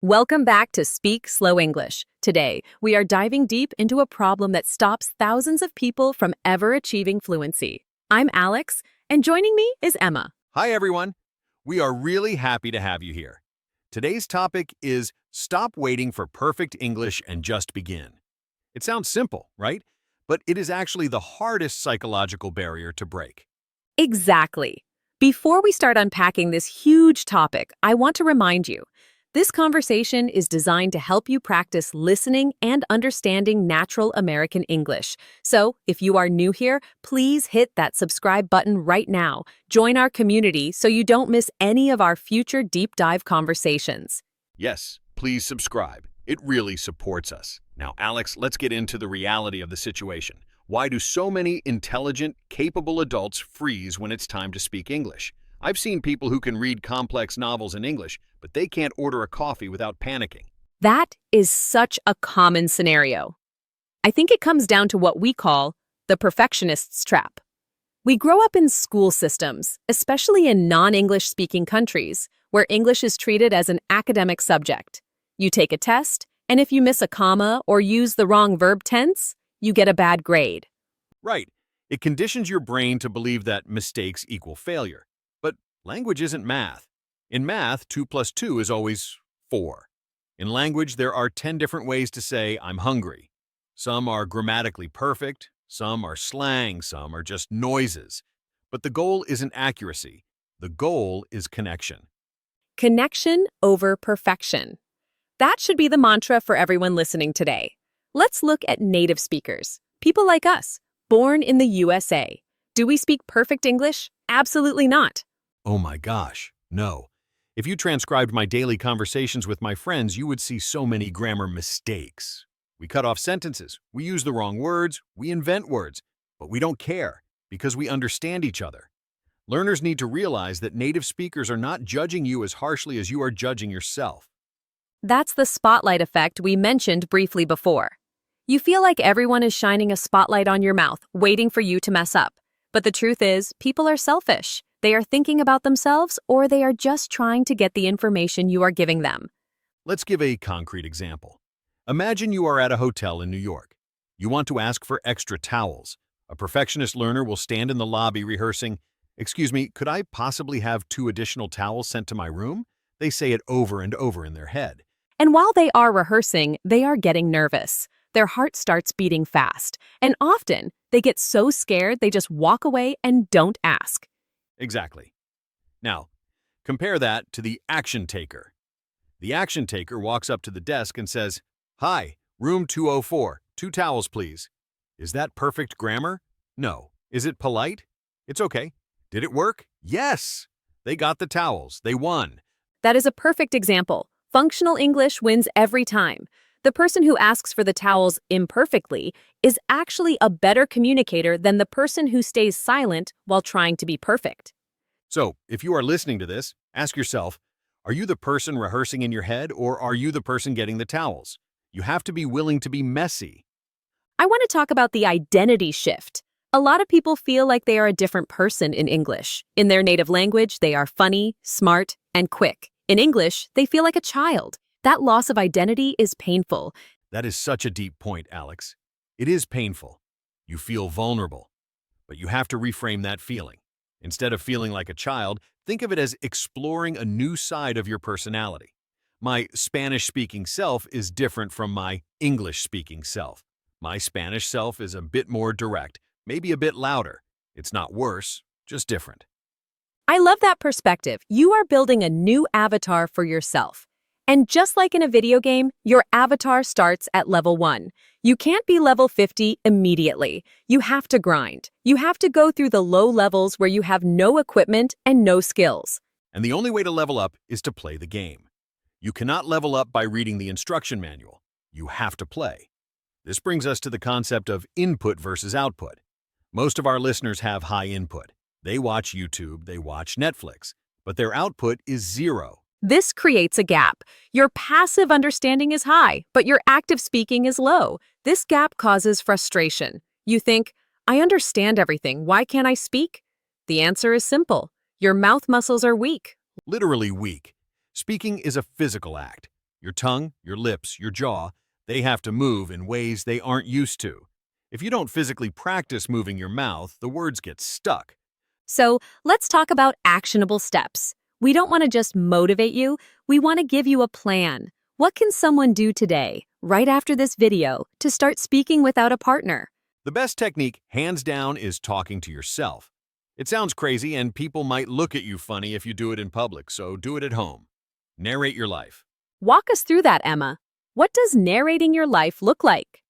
Welcome back to Speak Slow English. Today, we are diving deep into a problem that stops thousands of people from ever achieving fluency. I'm Alex, and joining me is Emma. Hi, everyone. We are really happy to have you here. Today's topic is stop waiting for perfect English and just begin. It sounds simple, right? But it is actually the hardest psychological barrier to break. Exactly. Before we start unpacking this huge topic, I want to remind you, this conversation is designed to help you practice listening and understanding natural American English. So, if you are new here, please hit that subscribe button right now. Join our community so you don't miss any of our future deep dive conversations. Yes, please subscribe. It really supports us. Now, Alex, let's get into the reality of the situation. Why do so many intelligent, capable adults freeze when it's time to speak English? I've seen people who can read complex novels in English, but they can't order a coffee without panicking. That is such a common scenario. I think it comes down to what we call the perfectionist's trap. We grow up in school systems, especially in non-English speaking countries, where English is treated as an academic subject. You take a test, and if you miss a comma or use the wrong verb tense, you get a bad grade. Right. It conditions your brain to believe that mistakes equal failure. But language isn't math. In math, 2 plus 2 is always 4. In language, there are 10 different ways to say, I'm hungry. Some are grammatically perfect, some are slang, some are just noises. But the goal isn't accuracy. The goal is connection. Connection over perfection. That should be the mantra for everyone listening today. Let's look at native speakers, people like us, born in the USA. Do we speak perfect English? Absolutely not. Oh my gosh, no. If you transcribed my daily conversations with my friends, you would see so many grammar mistakes. We cut off sentences, we use the wrong words, we invent words, but we don't care because we understand each other. Learners need to realize that native speakers are not judging you as harshly as you are judging yourself. That's the spotlight effect we mentioned briefly before. You feel like everyone is shining a spotlight on your mouth, waiting for you to mess up. But the truth is, people are selfish. They are thinking about themselves, or they are just trying to get the information you are giving them. Let's give a concrete example. Imagine you are at a hotel in New York. You want to ask for extra towels. A perfectionist learner will stand in the lobby rehearsing, "Excuse me, could I possibly have 2 additional towels sent to my room?" They say it over and over in their head. And while they are rehearsing, they are getting nervous. Their heart starts beating fast. And often, they get so scared they just walk away and don't ask. Exactly. Now, compare that to the action taker. The action taker walks up to the desk and says, "Hi, room 204, 2 towels, please." Is that perfect grammar? No. Is it polite? It's okay. Did it work? Yes! They got the towels. They won. That is a perfect example. Functional English wins every time. The person who asks for the towels imperfectly is actually a better communicator than the person who stays silent while trying to be perfect. So, if you are listening to this, ask yourself, are you the person rehearsing in your head or are you the person getting the towels? You have to be willing to be messy. I want to talk about the identity shift. A lot of people feel like they are a different person in English. In their native language, they are funny, smart, and quick. In English, they feel like a child. That loss of identity is painful. That is such a deep point, Alex. It is painful. You feel vulnerable. But you have to reframe that feeling. Instead of feeling like a child, think of it as exploring a new side of your personality. My Spanish-speaking self is different from my English-speaking self. My Spanish self is a bit more direct, maybe a bit louder. It's not worse, just different. I love that perspective. You are building a new avatar for yourself. And just like in a video game, your avatar starts at level 1. You can't be level 50 immediately. You have to grind. You have to go through the low levels where you have no equipment and no skills. And the only way to level up is to play the game. You cannot level up by reading the instruction manual. You have to play. This brings us to the concept of input versus output. Most of our listeners have high input. They watch YouTube, they watch Netflix, but their output is 0. This creates a gap. Your passive understanding is high, but your active speaking is low. This gap causes frustration. You think, I understand everything, why can't I speak? The answer is simple. Your mouth muscles are weak. Literally weak. Speaking is a physical act. Your tongue, your lips, your jaw, they have to move in ways they aren't used to. If you don't physically practice moving your mouth, the words get stuck. So let's talk about actionable steps. We don't want to just motivate you, we want to give you a plan. What can someone do today, right after this video, to start speaking without a partner? The best technique, hands down, is talking to yourself. It sounds crazy and people might look at you funny if you do it in public, so do it at home. Narrate your life. Walk us through that, Emma. What does narrating your life look like?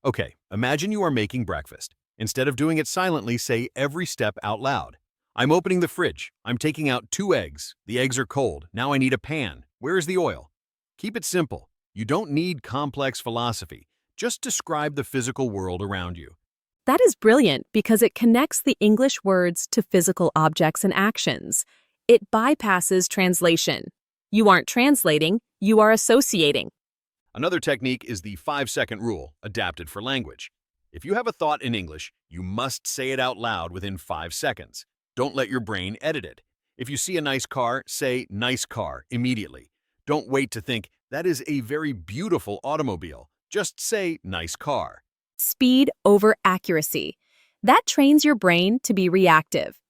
Okay, imagine you are making breakfast. Instead of doing it silently, say every step out loud. I'm opening the fridge. I'm taking out 2 eggs. The eggs are cold. Now I need a pan. Where is the oil? Keep it simple. You don't need complex philosophy. Just describe the physical world around you. That is brilliant because it connects the English words to physical objects and actions. It bypasses translation. You aren't translating, you are associating. Another technique is the 5-second rule, adapted for language. If you have a thought in English, you must say it out loud within 5 seconds. Don't let your brain edit it. If you see a nice car, say nice car immediately. Don't wait to think that is a very beautiful automobile. Just say nice car. Speed over accuracy. That trains your brain to be reactive.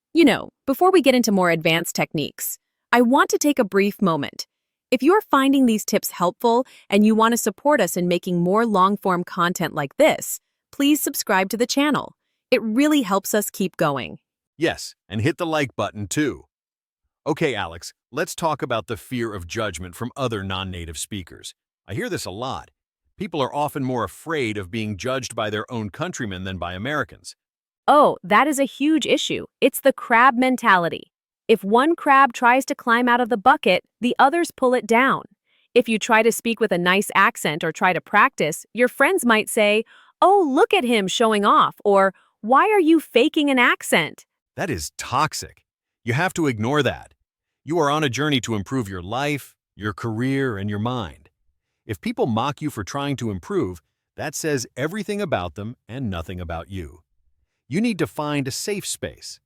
Before we get into more advanced techniques, I want to take a brief moment. If you're finding these tips helpful and you want to support us in making more long-form content like this, please subscribe to the channel. It really helps us keep going. Yes, and hit the like button too. Okay, Alex, let's talk about the fear of judgment from other non-native speakers. I hear this a lot. People are often more afraid of being judged by their own countrymen than by Americans. Oh, that is a huge issue. It's the crab mentality. If one crab tries to climb out of the bucket, the others pull it down. If you try to speak with a nice accent or try to practice, your friends might say, "Oh, look at him showing off," or "Why are you faking an accent?" That is toxic. You have to ignore that. You are on a journey to improve your life, your career, and your mind. If people mock you for trying to improve, that says everything about them and nothing about you. You need to find a safe space.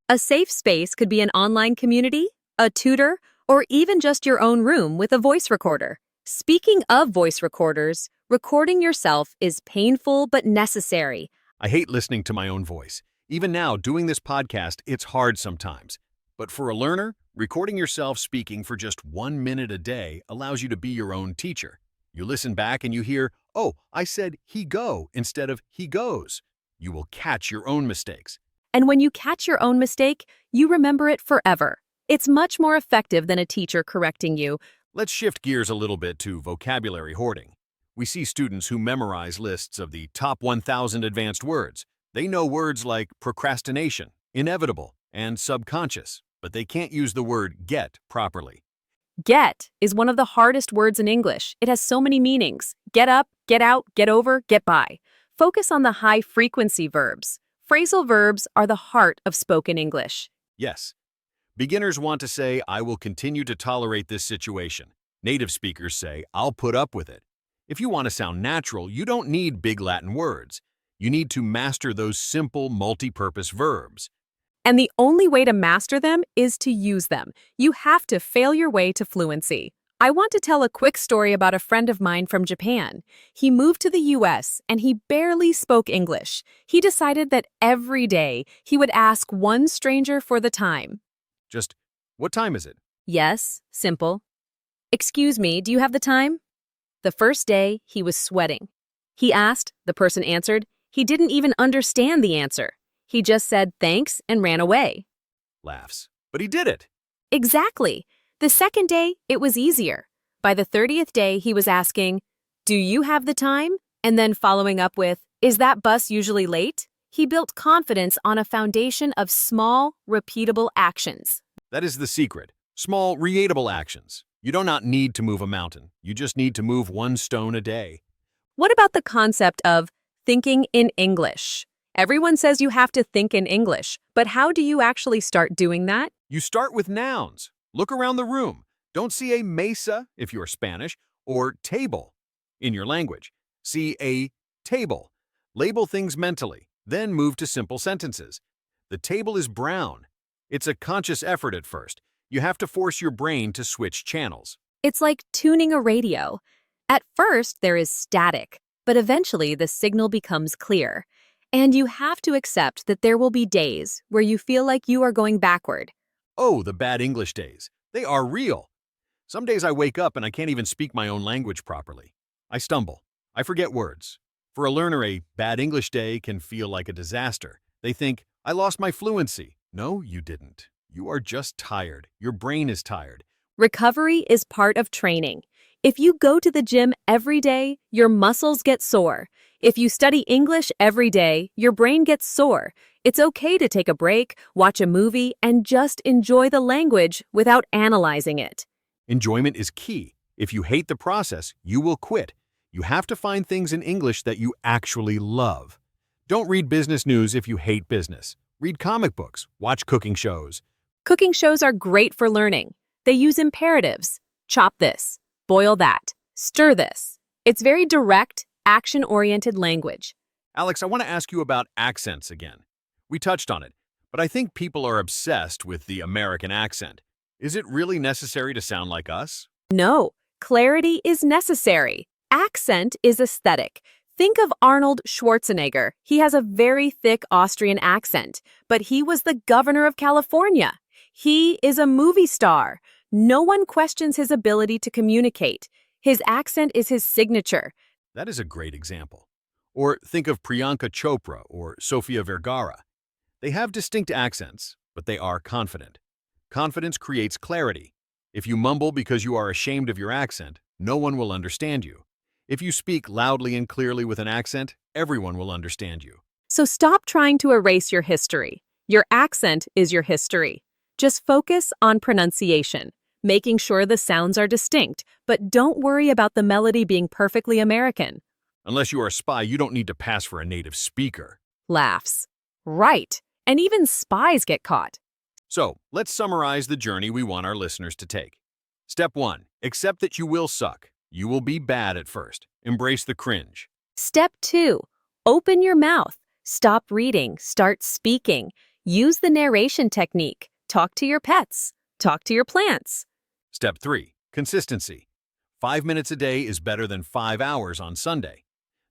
A safe space could be an online community, a tutor, or even just your own room with a voice recorder. Speaking of voice recorders, recording yourself is painful but necessary. I hate listening to my own voice. Even now, doing this podcast, it's hard sometimes. But for a learner, recording yourself speaking for just 1 minute a day allows you to be your own teacher. You listen back and you hear, "Oh, I said he go instead of he goes." You will catch your own mistakes. And when you catch your own mistake, you remember it forever. It's much more effective than a teacher correcting you. Let's shift gears a little bit to vocabulary hoarding. We see students who memorize lists of the top 1,000 advanced words. They know words like procrastination, inevitable, and subconscious, but they can't use the word get properly. Get is one of the hardest words in English. It has so many meanings. Get up, get out, get over, get by. Focus on the high-frequency verbs. Phrasal verbs are the heart of spoken English. Yes. Beginners want to say, "I will continue to tolerate this situation." Native speakers say, "I'll put up with it." If you want to sound natural, you don't need big Latin words. You need to master those simple, multi-purpose verbs. And the only way to master them is to use them. You have to fail your way to fluency. I want to tell a quick story about a friend of mine from Japan. He moved to the US and he barely spoke English. He decided that every day he would ask one stranger for the time. Just, "What time is it?" Yes, simple. "Excuse me, do you have the time?" The first day, he was sweating. He asked, the person answered. He didn't even understand the answer. He just said thanks and ran away. Laughs. But he did it. Exactly. The second day, it was easier. By the 30th day, he was asking, "Do you have the time?" And then following up with, "Is that bus usually late?" He built confidence on a foundation of small, repeatable actions. That is the secret. Small, relatable actions. You do not need to move a mountain. You just need to move 1 stone a day. What about the concept of thinking in English? Everyone says you have to think in English, but how do you actually start doing that? You start with nouns. Look around the room. Don't see a mesa, if you're Spanish, or table in your language. See a table. Label things mentally, then move to simple sentences. The table is brown. It's a conscious effort at first. You have to force your brain to switch channels. It's like tuning a radio. At first, there is static, but eventually the signal becomes clear. And you have to accept that there will be days where you feel like you are going backward. Oh, the bad English days. They are real. Some days I wake up and I can't even speak my own language properly. I stumble. I forget words. For a learner, a bad English day can feel like a disaster. They think, I lost my fluency. No, you didn't. You are just tired. Your brain is tired. Recovery is part of training. If you go to the gym every day, your muscles get sore. If you study English every day, your brain gets sore. It's okay to take a break, watch a movie, and just enjoy the language without analyzing it. Enjoyment is key. If you hate the process, you will quit. You have to find things in English that you actually love. Don't read business news if you hate business. Read comic books, watch cooking shows. Cooking shows are great for learning. They use imperatives. Chop this, boil that, stir this. It's very direct, action-oriented language. Alex, I want to ask you about accents again. We touched on it, but I think people are obsessed with the American accent. Is it really necessary to sound like us? No, clarity is necessary. Accent is aesthetic. Think of Arnold Schwarzenegger. He has a very thick Austrian accent, but he was the governor of California. He is a movie star. No one questions his ability to communicate. His accent is his signature. That is a great example. Or think of Priyanka Chopra or Sofia Vergara. They have distinct accents, but they are confident. Confidence creates clarity. If you mumble because you are ashamed of your accent, no one will understand you. If you speak loudly and clearly with an accent, everyone will understand you. So stop trying to erase your history. Your accent is your history. Just focus on pronunciation, making sure the sounds are distinct, but don't worry about the melody being perfectly American. Unless you are a spy, you don't need to pass for a native speaker. Laughs. Right. And even spies get caught. So, let's summarize the journey we want our listeners to take. Step 1. Accept that you will suck. You will be bad at first. Embrace the cringe. Step 2. Open your mouth. Stop reading. Start speaking. Use the narration technique. Talk to your pets. Talk to your plants. Step 3. Consistency. 5 minutes a day is better than 5 hours on Sunday.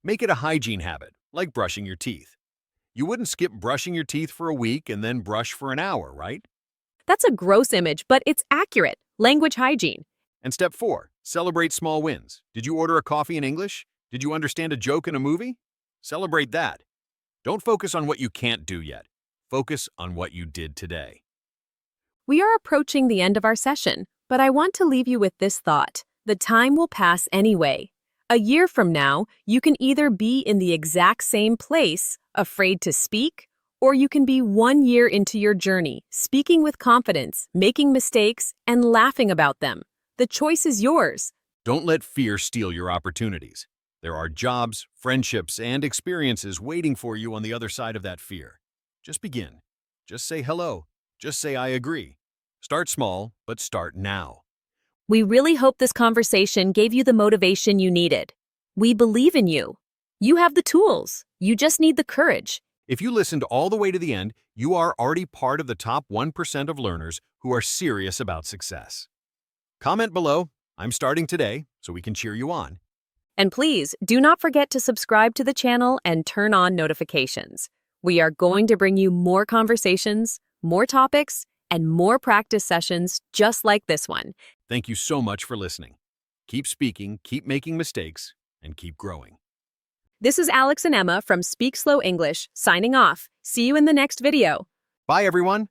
Make it a hygiene habit, like brushing your teeth. You wouldn't skip brushing your teeth for a week and then brush for an hour, right? That's a gross image, but it's accurate. Language hygiene. And step 4. Celebrate small wins. Did you order a coffee in English? Did you understand a joke in a movie? Celebrate that. Don't focus on what you can't do yet. Focus on what you did today. We are approaching the end of our session, but I want to leave you with this thought. The time will pass anyway. A year from now, you can either be in the exact same place, afraid to speak, or you can be 1 year into your journey, speaking with confidence, making mistakes, and laughing about them. The choice is yours. Don't let fear steal your opportunities. There are jobs, friendships, and experiences waiting for you on the other side of that fear. Just begin. Just say hello. Just say I agree. Start small, but start now. We really hope this conversation gave you the motivation you needed. We believe in you. You have the tools. You just need the courage. If you listened all the way to the end, you are already part of the top 1% of learners who are serious about success. Comment below, I'm starting today, so we can cheer you on. And please, do not forget to subscribe to the channel and turn on notifications. We are going to bring you more conversations, more topics, and more practice sessions just like this one. Thank you so much for listening. Keep speaking, keep making mistakes, and keep growing. This is Alex and Emma from Speak Slow English, signing off. See you in the next video. Bye, everyone.